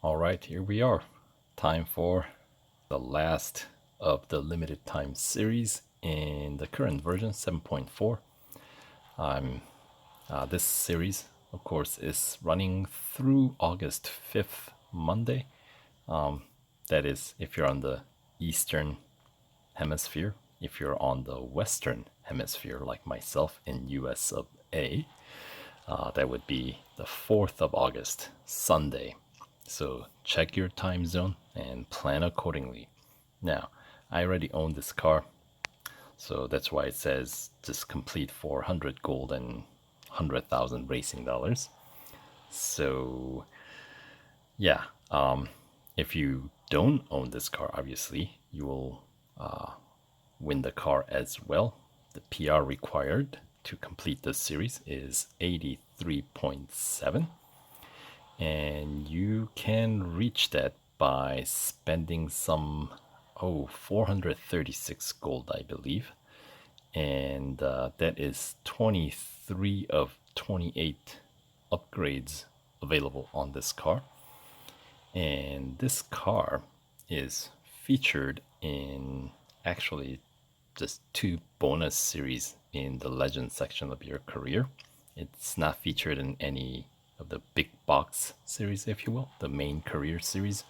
All right, here we are. Time for the last of the limited time series in the current version 7.4. This series, of course, is running through August 5th, Monday. That is, if you're on the Eastern Hemisphere. If you're on the Western Hemisphere, like myself in US of A, that would be the 4th of August, Sunday. So check your time zone and plan accordingly. Now, I already own this car, so that's why it says just complete 400 gold and 100,000 racing dollars. So, yeah, if you don't own this car, obviously, you will win the car as well. The PR required to complete this series is 83.7, and you can reach that by spending some 436 gold, I believe, and that is 23 of 28 upgrades available on this car. And this car is featured in actually just 2 bonus series in the legend section of your career. It's not featured in any of the big box series, if you will, the main career series.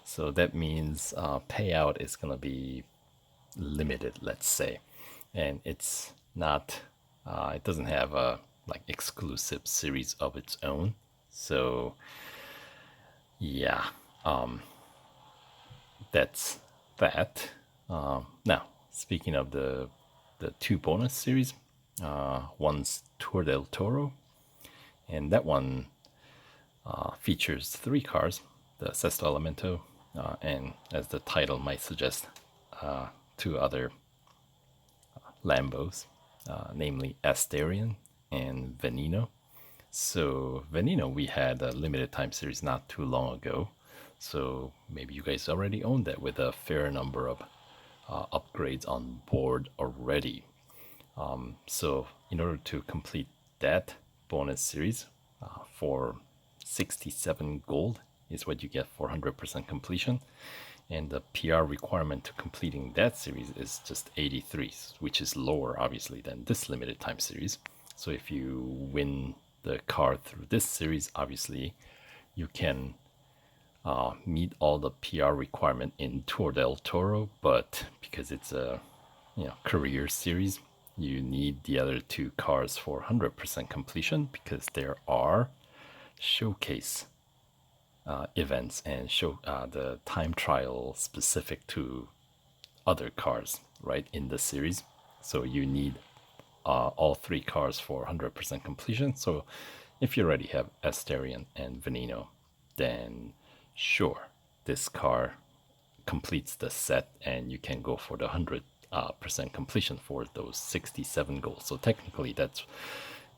So that means payout is going to be limited, let's say. And it's not, it doesn't have a like exclusive series of its own. So yeah, that's that. Now, speaking of the 2 bonus series, one's Tour del Toro, and that one features 3 cars, the Sesto Elemento, and as the title might suggest, 2 other Lambos, namely Asterion and Veneno. So Veneno, we had a limited time series not too long ago, so maybe you guys already own that with a fair number of upgrades on board already. So in order to complete that bonus series for 67 gold is what you get for 100% completion, and the PR requirement to completing that series is just 83, which is lower obviously than this limited time series. So if you win the car through this series, obviously you can meet all the PR requirement in Tour del Toro, but because it's a career series, you need the other 2 cars for 100% completion, because there are showcase events and the time trial specific to other cars, right, in the series. So you need all 3 cars for 100% completion. So if you already have Asterion and Veneno, then sure, this car completes the set and you can go for the 100% completion for those 67 goals. So technically that's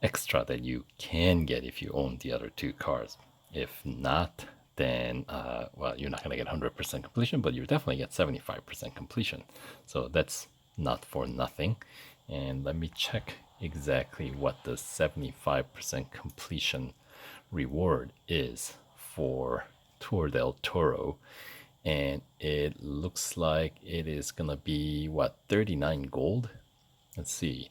extra that you can get if you own the other 2 cars. If not, then well, you're not going to get 100% completion, but you definitely get 75% completion. So that's not for nothing. And let me check exactly what the 75% completion reward is for Tour del Toro. And it looks like it is gonna be 39 gold. Let's see,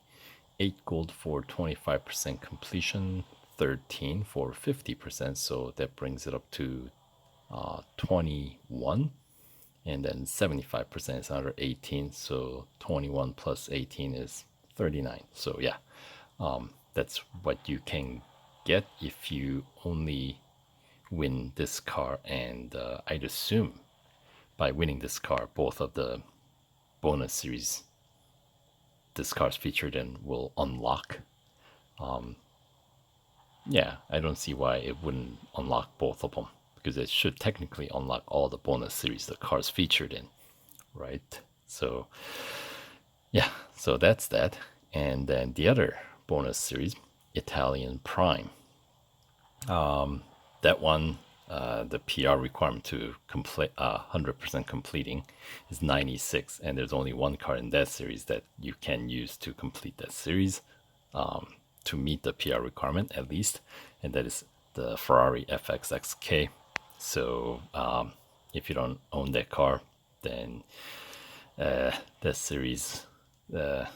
8 gold for 25% completion, 13 for 50%, so that brings it up to 21, and then 75% is another 18, so 21 plus 18 is 39. So yeah, that's what you can get if you only win this car, and I'd assume by winning this car, both of the bonus series this car's featured in will unlock. Yeah, I don't see why it wouldn't unlock both of them, because it should technically unlock all the bonus series the car's featured in, right? So yeah, so that's that. And then the other bonus series, Italian Prime. That one, the PR requirement to complete 100% completing is 96, and there's only 1 car in that series that you can use to complete that series, to meet the PR requirement at least, and that is the Ferrari FXXK. So if you don't own that car, then that series, Sesto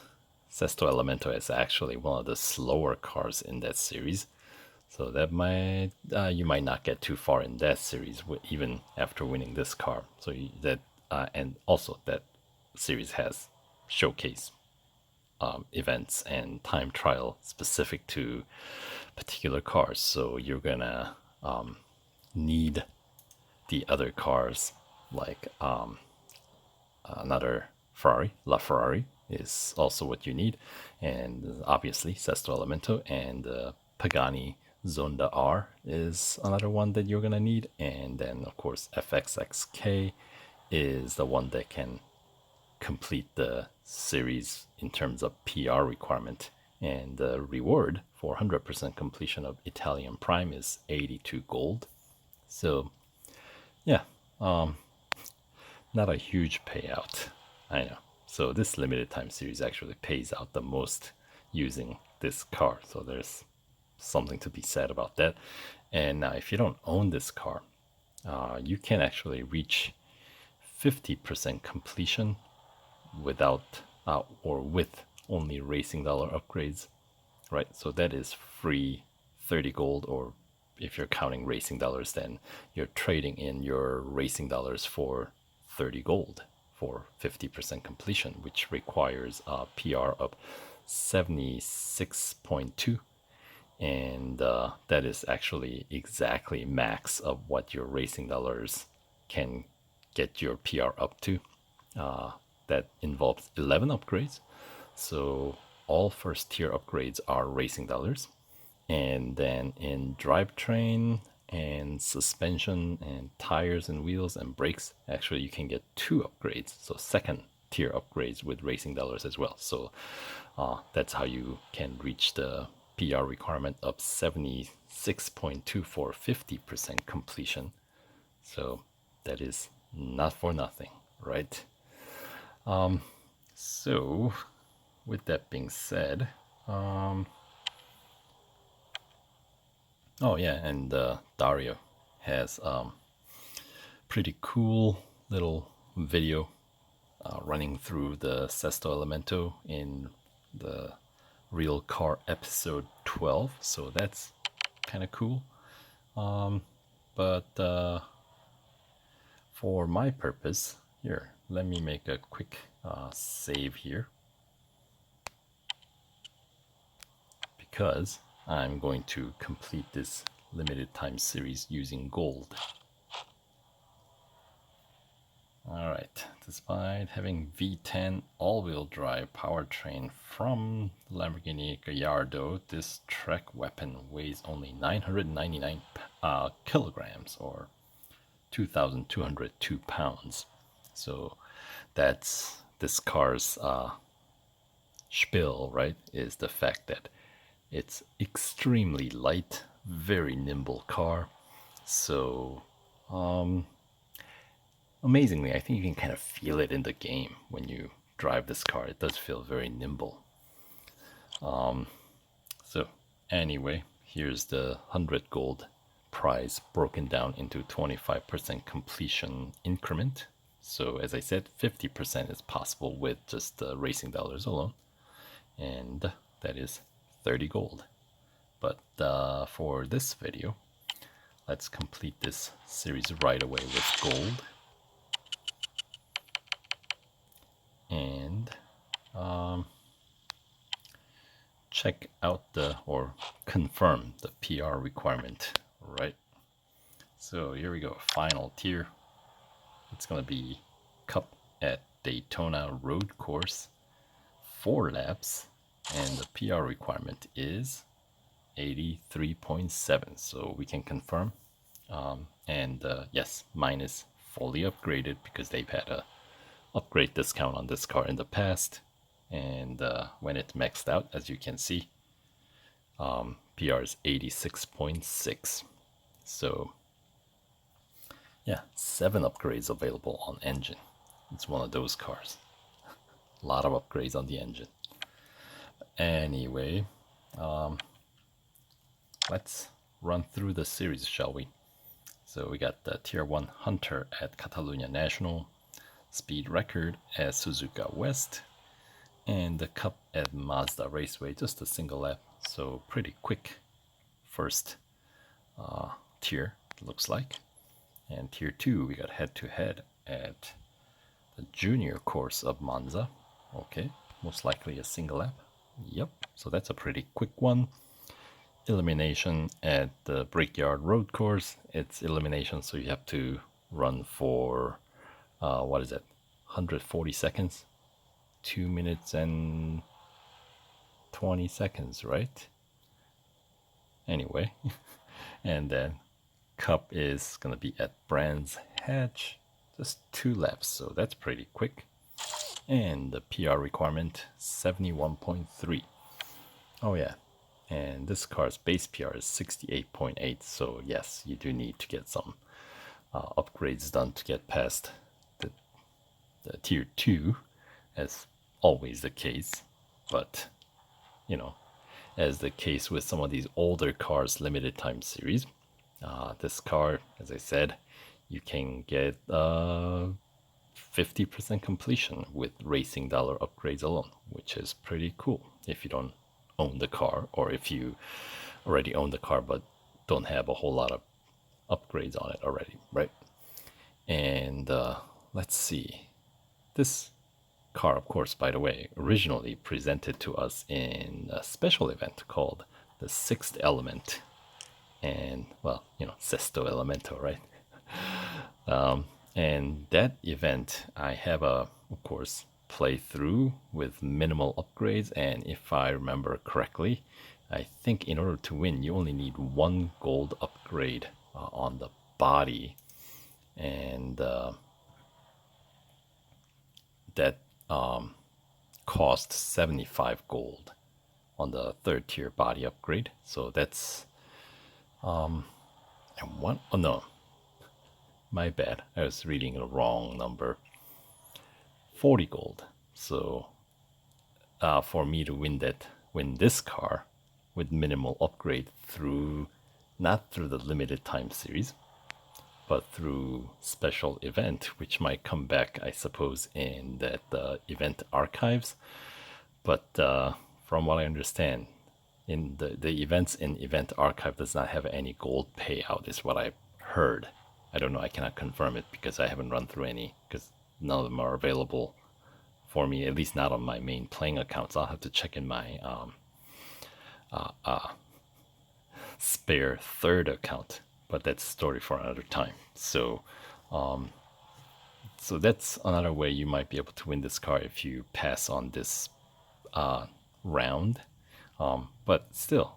Elemento, is actually one of the slower cars in that series. So that might you might not get too far in that series even after winning this car. So and also that series has showcase events and time trial specific to particular cars. So you're gonna need the other cars like another Ferrari, LaFerrari is also what you need, and obviously Sesto Elemento and Pagani Zonda R is another one that you're gonna need, and then of course FXXK is the one that can complete the series in terms of PR requirement. And the reward for 100% completion of Italian Prime is 82 gold. So, yeah, not a huge payout, I know. So this limited time series actually pays out the most using this car. So there's something to be said about that. And now, if you don't own this car, you can actually reach 50% completion without or with only racing dollar upgrades, right? So that is free 30 gold, or if you're counting racing dollars, then you're trading in your racing dollars for 30 gold for 50% completion, which requires a PR of 76.2. And that is actually exactly max of what your racing dollars can get your PR up to. That involves 11 upgrades. So all first tier upgrades are racing dollars. And then in drivetrain and suspension and tires and wheels and brakes, actually you can get 2 upgrades. So second tier upgrades with racing dollars as well. So that's how you can reach the PR requirement of 76.2 for 50% completion. So that is not for nothing, right? So with that being said, oh yeah, and Dario has pretty cool little video running through the Sesto Elemento in the Real Car episode 12. So that's kind of cool. But for my purpose, here, let me make a quick save here, because I'm going to complete this limited time series using gold. Alright, despite having V10 all-wheel drive powertrain from Lamborghini Gallardo, this Trek weapon weighs only 999 kilograms, or 2,202 pounds. So that's this car's spiel, right? Is the fact that it's extremely light, very nimble car. So amazingly, I think you can kind of feel it in the game when you drive this car. It does feel very nimble. So anyway, here's the 100 gold prize broken down into 25% completion increment. So as I said, 50% is possible with just the racing dollars alone, and that is 30 gold. But for this video, let's complete this series right away with gold. And check out or confirm the PR requirement, right? So here we go, final tier. It's gonna be Cup at Daytona Road Course, 4 laps, and the PR requirement is 83.7. So we can confirm. And yes, mine is fully upgraded because they've had a upgrade discount on this car in the past. And when it maxed out, as you can see, PR is 86.6. So yeah, 7 upgrades available on engine. It's one of those cars. A lot of upgrades on the engine. Anyway, let's run through the series, shall we? So we got the Tier 1 Hunter at Catalunya National, Speed Record at Suzuka West, and the Cup at Mazda Raceway, just a single lap. So pretty quick first tier, looks like. And Tier 2, we got head-to-head at the junior course of Monza. Okay, most likely a single lap. Yep, so that's a pretty quick one. Elimination at the Brickyard Road course. It's elimination, so you have to run for, 140 seconds? 2 minutes and 20 seconds, right? Anyway, and then Cup is gonna be at Brands Hatch, just 2 laps, so that's pretty quick. And the PR requirement 71.3. Oh yeah, and this car's base PR is 68.8, so yes, you do need to get some upgrades done to get past the Tier 2, as always the case. But you know, as the case with some of these older cars limited time series, this car, as I said, you can get 50% completion with racing dollar upgrades alone, which is pretty cool if you don't own the car, or if you already own the car but don't have a whole lot of upgrades on it already, right? And let's see, this car, of course, by the way, originally presented to us in a special event called the Sixth Element, and well, Sesto Elemento, right? And that event, I have of course, playthrough with minimal upgrades, and if I remember correctly, I think in order to win, you only need 1 gold upgrade on the body, and that cost 75 gold on the 3rd tier body upgrade. So that's and one, oh no, my bad, I was reading the wrong number. 40 gold. So for me to win this car with minimal upgrade not through the limited time series, but through special event, which might come back, I suppose, in that event archives. But from what I understand, in the events in event archive does not have any gold payout, is what I heard. I don't know, I cannot confirm it because I haven't run through any, because none of them are available for me, at least not on my main playing accounts. I'll have to check in my spare 3rd account, but that's a story for another time. So so that's another way you might be able to win this car if you pass on this round. But still,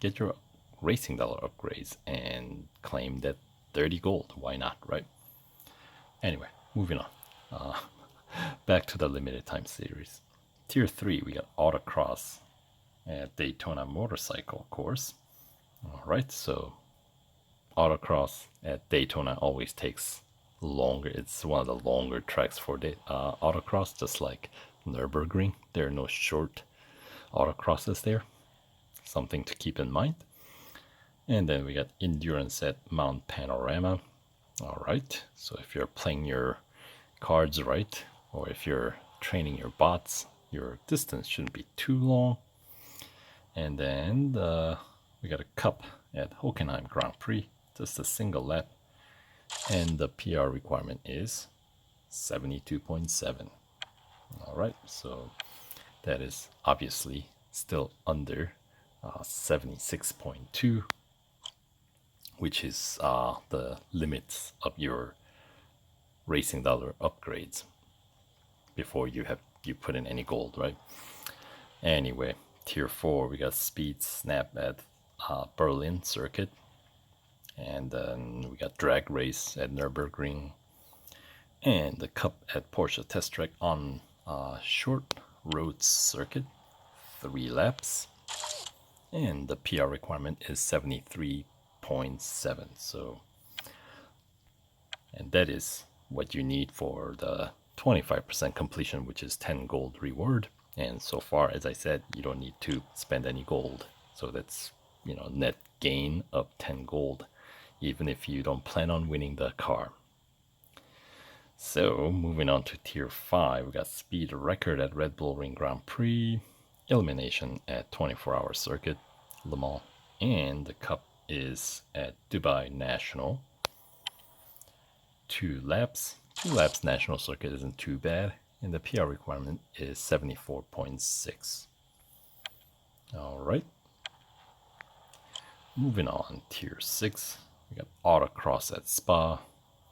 get your racing dollar upgrades and claim that 30 gold. Why not, right? Anyway, moving on. Back to the limited time series. Tier 3, we got Autocross at Daytona Motorcycle Course. Alright, so Autocross at Daytona always takes longer. It's one of the longer tracks for the Autocross, just like Nürburgring. There are no short Autocrosses there. Something to keep in mind. And then we got Endurance at Mount Panorama. Alright, so if you're playing your cards right, or if you're training your bots, your distance shouldn't be too long. And then we got a Cup at Hockenheim Grand Prix, just a single lap, and the PR requirement is 72.7. Alright, so that is obviously still under 76.2, which is the limits of your racing dollar upgrades before you put in any gold, right? Anyway, tier 4, we got Speed Snap at Berlin Circuit, and then we got Drag Race at Nürburgring, and the Cup at Porsche Test Track on Short Road Circuit, 3 laps, and the PR requirement is 73.7. So, and that is what you need for the 25% completion, which is 10 gold reward. And so far, as I said, you don't need to spend any gold. So that's, net gain of 10 gold even if you don't plan on winning the car. So, moving on to Tier 5, we got speed record at Red Bull Ring Grand Prix, elimination at 24-hour circuit, Le Mans, and the cup is at Dubai National. 2 laps. 2 laps national circuit isn't too bad, and the PR requirement is 74.6. Alright. Moving on, Tier 6, we got Autocross at Spa,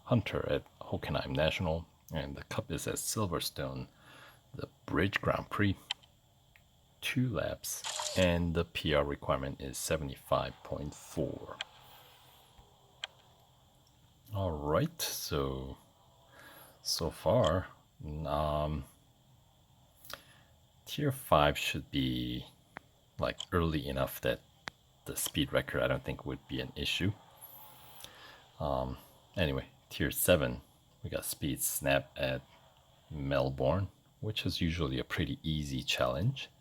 Hunter at Hockenheim National, and the cup is at Silverstone, the Bridge Grand Prix. 2 laps, and the PR requirement is 75.4. Alright, so far, Tier 5 should be like early enough that the speed record I don't think would be an issue. Anyway, Tier 7, we got Speed Snap at Melbourne, which is usually a pretty easy challenge.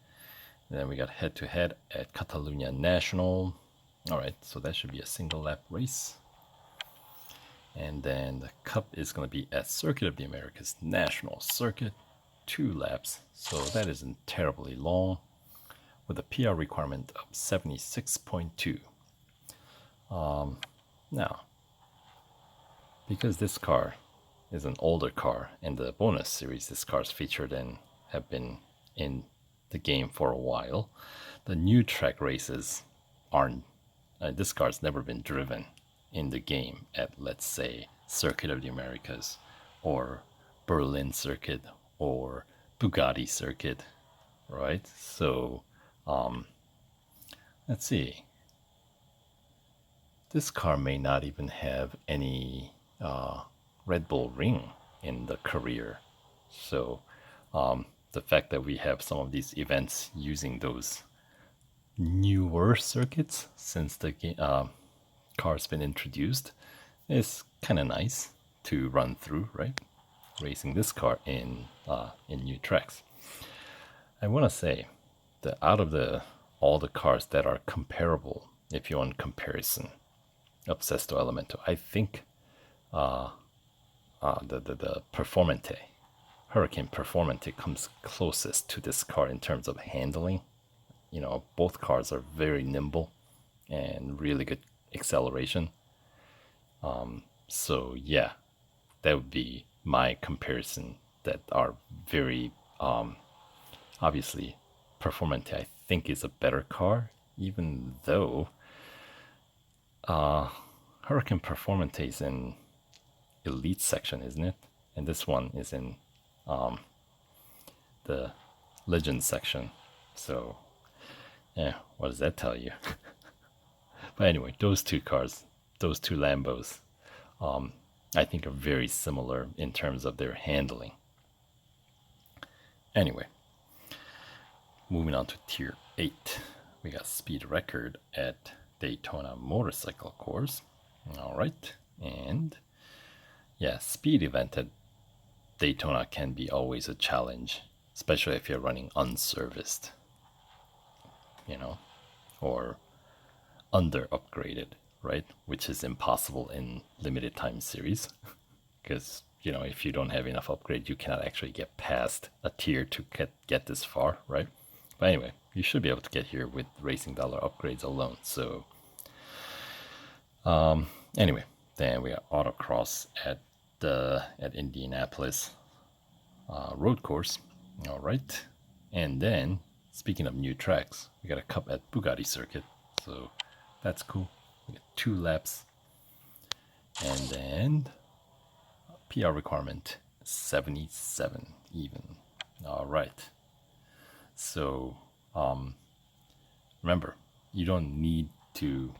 And then we got Head to Head at Catalunya National. Alright, so that should be a single lap race. And then the cup is going to be at Circuit of the Americas National Circuit, 2 laps, so that isn't terribly long, with a PR requirement of 76.2. Now, because this car is an older car, and the bonus series this car's featured in have been in the game for a while, the new track races aren't, this car's never been driven in the game at, let's say, Circuit of the Americas, or Berlin Circuit, or Bugatti Circuit, right? So, let's see. This car may not even have any Red Bull Ring in the career. So, the fact that we have some of these events using those newer circuits since the car's been introduced is kind of nice to run through, right? Racing this car in new tracks. I want to say that out of all the cars that are comparable, if you want comparison of Sesto Elemento, I think the Performante, Hurricane Performante, comes closest to this car in terms of handling. You know, both cars are very nimble and really good acceleration. So yeah, that would be my comparison that are very obviously Performante I think is a better car, even though Hurricane Performante is in Elite section, isn't it? And this one is in the Legend section. So yeah, what does that tell you? But anyway, those two cars, those two Lambos, I think are very similar in terms of their handling. Anyway, moving on to Tier 8. We got speed record at Daytona Motorcycle Course. Alright, and yeah, speed event at Daytona can be always a challenge, especially if you're running unserviced, you know, or under upgraded, right? Which is impossible in limited time series because, you know, if you don't have enough upgrade, you cannot actually get past a tier to get this far, right? But anyway, you should be able to get here with Racing Dollar upgrades alone. So anyway, then we got Autocross at Indianapolis road course. All right, and then speaking of new tracks, we got a cup at Bugatti Circuit, so that's cool. We got 2 laps, and then PR requirement 77 even. All right, so remember, you don't need to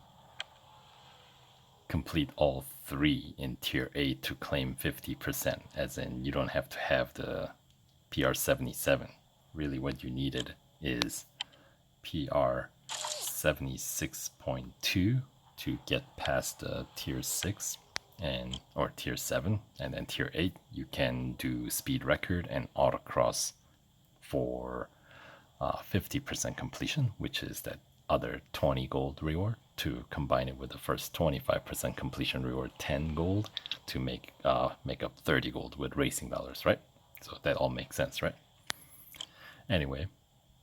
complete all 3 in Tier 8 to claim 50%, as in you don't have to have the PR 77. Really what you needed is PR 76.2 to get past Tier 6 or Tier 7, and then Tier 8 you can do speed record and autocross for 50% completion, which is that other 20 gold reward. to combine it with the first 25% completion reward, 10 gold, to make up 30 gold with racing dollars, right? So that all makes sense, right? Anyway,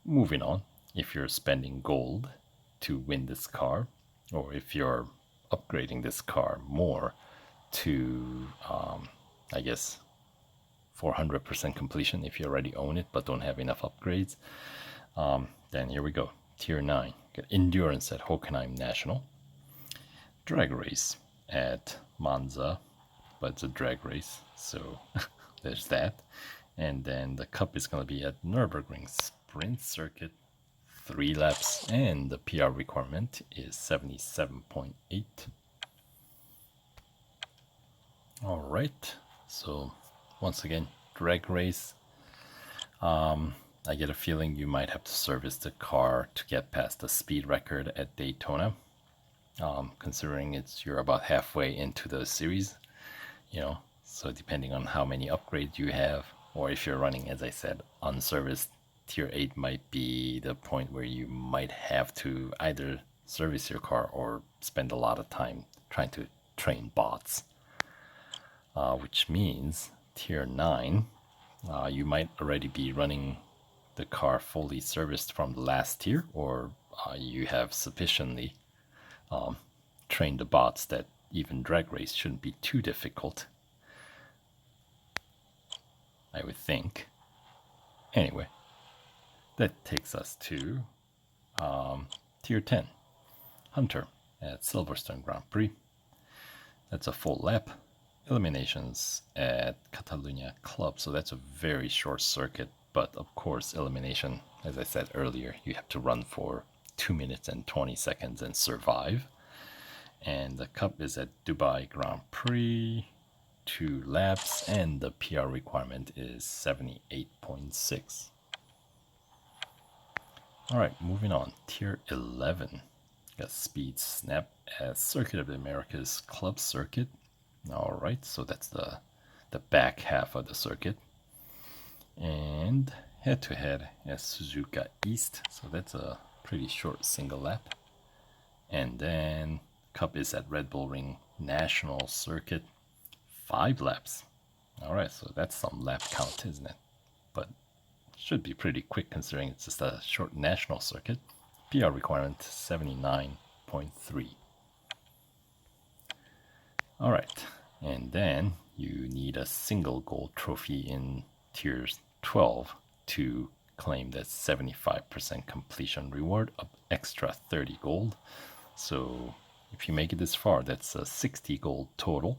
moving on. If you're spending gold to win this car, or if you're upgrading this car more to, I guess, 400% completion if you already own it but don't have enough upgrades, then here we go. Tier 9. Get endurance at Hockenheim National. Drag race at Monza, but it's a drag race, so there's that. And then the cup is going to be at Nürburgring Sprint Circuit, 3 laps, and the PR requirement is 77.8. All right, so once again, drag race. I get a feeling you might have to service the car to get past the speed record at Daytona, considering you're about halfway into the series, so depending on how many upgrades you have, or if you're running, as I said, unserviced, tier 8 might be the point where you might have to either service your car or spend a lot of time trying to train bots, which means tier 9, you might already be running the car fully serviced from the last tier, or you have sufficiently trained the bots that even drag race shouldn't be too difficult, I would think. Anyway, that takes us to tier 10, Hunter at Silverstone Grand Prix. That's a full lap. Eliminations at Catalunya Club, so that's a very short circuit, but of course elimination, as I said earlier, you have to run for 2 minutes and 20 seconds and survive. And the cup is at Dubai Grand Prix, 2 laps, and the PR requirement is 78.6. Alright, moving on. Tier 11. Got Speed Snap at Circuit of the Americas Club Circuit. Alright, so that's the back half of the circuit. And head-to-head at Suzuka East, so that's a pretty short single lap. And then cup is at Red Bull Ring National Circuit, 5 laps. Alright, so that's some lap count, isn't it? But should be pretty quick considering it's just a short national circuit. PR requirement 79.3. Alright, and then you need a single gold trophy in tier 12 to claim that 75% completion reward of extra 30 gold. So if you make it this far, that's a 60 gold total.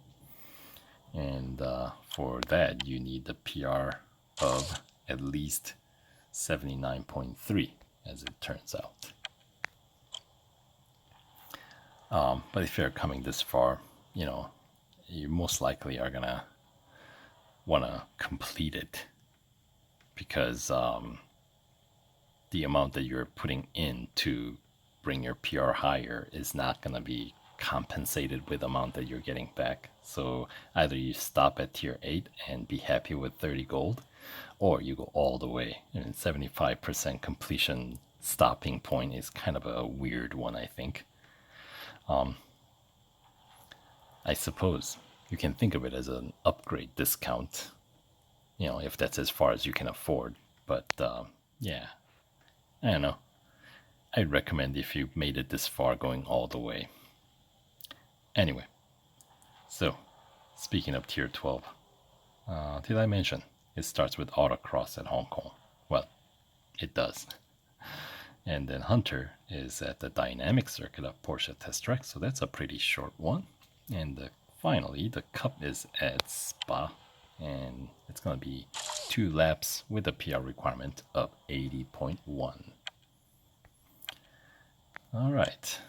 And for that, you need the PR of at least 79.3, as it turns out. But if you're coming this far, you most likely are gonna want to complete it, because the amount that you're putting in to bring your PR higher is not going to be compensated with the amount that you're getting back. So either you stop at tier 8 and be happy with 30 gold, or you go all the way. And 75% completion stopping point is kind of a weird one, I think. I suppose you can think of it as an upgrade discount, if that's as far as you can afford. But yeah, I don't know. I'd recommend if you made it this far going all the way. Anyway, so speaking of tier 12, did I mention it starts with autocross at Hong Kong? Well, it does. And then Hunter is at the dynamic circuit of Porsche Test Track, so that's a pretty short one. And finally, the cup is at Spa, and it's going to be 2 laps with a PR requirement of 80.1. All right,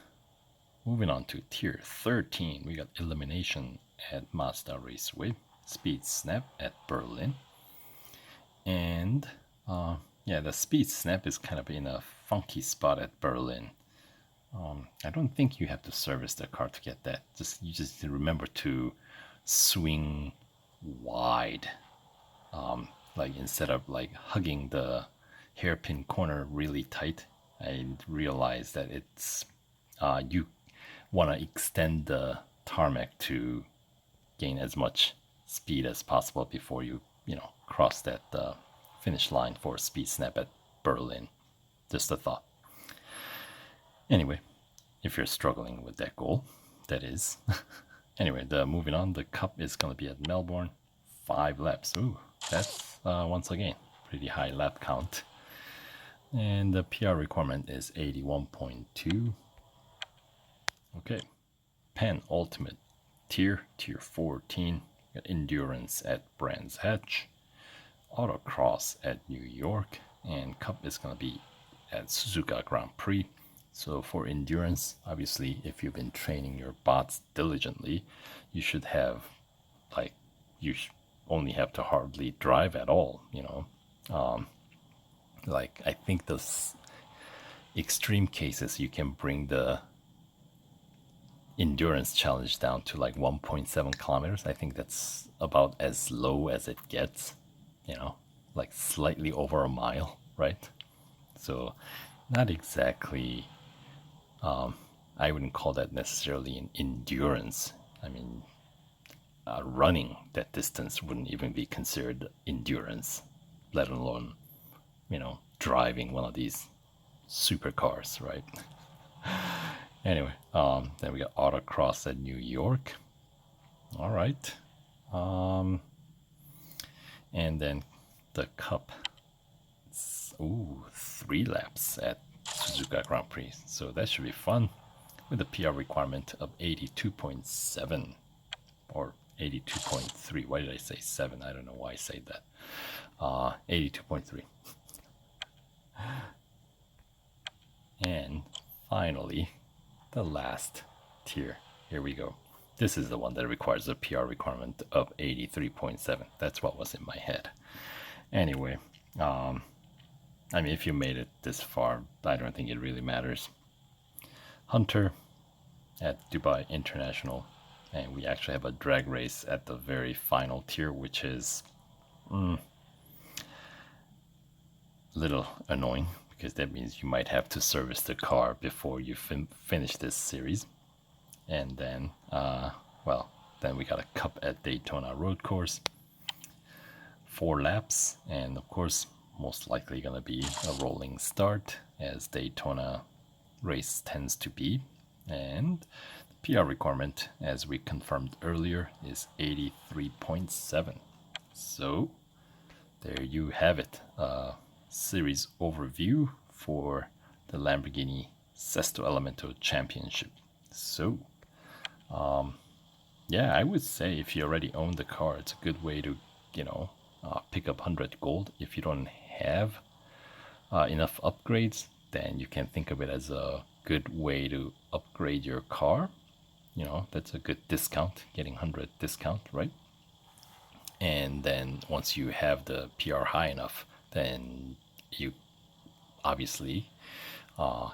moving on to tier 13, we got elimination at Mazda Raceway, Speed Snap at Berlin, and the Speed Snap is kind of in a funky spot at Berlin. I don't think you have to service the car to get that. You just remember to swing wide, instead of hugging the hairpin corner really tight. I realized that it's want to extend the tarmac to gain as much speed as possible before you cross that finish line for speed snap at Berlin. Just a thought. Anyway, if you're struggling with that goal, that is. Anyway, moving on, the cup is going to be at Melbourne. 5 laps. Ooh, that's once again pretty high lap count. And the PR requirement is 81.2. Okay, penultimate tier 14. Got endurance at Brands Hatch, autocross at New York, and cup is going to be at Suzuka Grand Prix. So for endurance, obviously, if you've been training your bots diligently, you should have, like, only have to hardly drive at all, like, I think those extreme cases, you can bring the endurance challenge down to like 1.7 kilometers. I think that's about as low as it gets, like slightly over a mile, right? So not exactly, I wouldn't call that necessarily an endurance. I mean, running that distance wouldn't even be considered endurance, let alone, driving one of these supercars, right? Anyway, then we got autocross at New York. All right. And then the cup. Ooh, 3 laps at Suzuka Grand Prix. So that should be fun with a PR requirement of 82.7 or 82.3. Why did I say 7? I don't know why I said that. 82.3. And finally, the last tier. Here we go. This is the one that requires a PR requirement of 83.7. That's what was in my head. Anyway, I mean, if you made it this far, I don't think it really matters. Hunter at Dubai International. And we actually have a drag race at the very final tier, which is a little annoying, because that means you might have to service the car before you finish this series. And then, then we got a cup at Daytona Road Course. 4 laps, and of course, most likely going to be a rolling start, as Daytona race tends to be. And the PR requirement, as we confirmed earlier, is 83.7. So there you have it. Series overview for the Lamborghini Sesto Elemento Championship. So, yeah, I would say if you already own the car, it's a good way to, pick up 100 gold. If you don't have enough upgrades, then you can think of it as a good way to upgrade your car. That's a good discount, getting 100 discount, right? And then once you have the PR high enough, then you obviously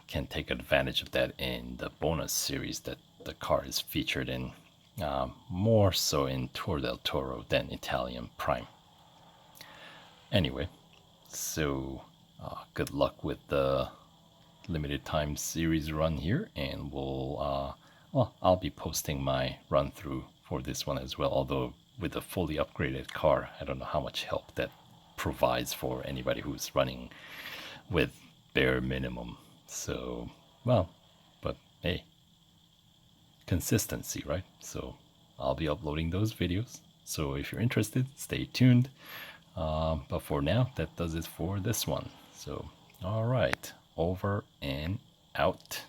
can take advantage of that in the bonus series that the car is featured in, more so in Tour del Toro than Italian Prime. Anyway, so good luck with the limited time series run here, and I'll be posting my run through for this one as well, although with a fully upgraded car, I don't know how much help that provides for anybody who's running with bare minimum. So, but hey, consistency, right? So I'll be uploading those videos. So if you're interested, stay tuned. But for now, that does it for this one. So, all right, over and out.